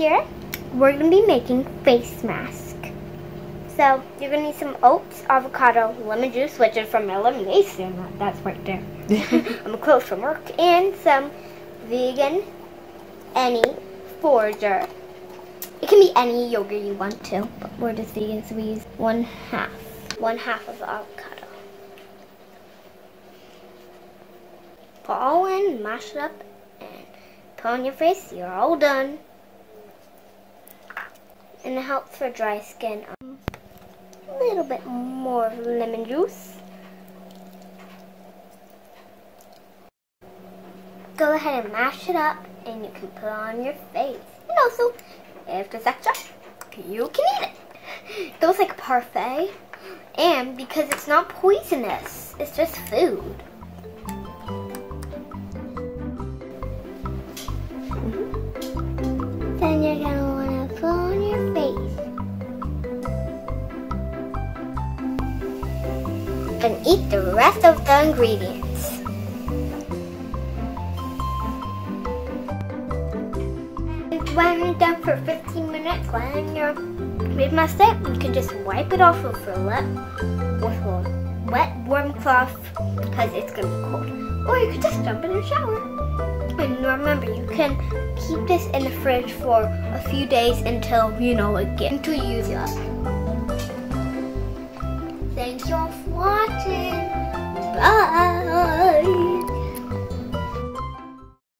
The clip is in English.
here, we're going to be making face mask. So you're going to need some oats, avocado, lemon juice, which is from my lemonade stand. That's right there. I'm close from work. And some vegan, any forager. It can be any yogurt you want to, but we're just vegan, so we use one half of the avocado. Put all in, mash it up, and put on your face. You're all done. And it helps for dry skin. A little bit more lemon juice. Go ahead and mash it up, and you can put it on your face. And also, if there's extra, you can eat it. It goes like a parfait, and because it's not poisonous, it's just food. Then you're gonna wanna put on your face and eat the rest of the ingredients. And when you're done for 15 minutes, when you're face mask it, you can just wipe it off with a wet, warm cloth because it's gonna be cold. Or you could just jump in the shower. And remember, you can keep this in the fridge for a few days until until you use it up. Thank you all for watching. Bye.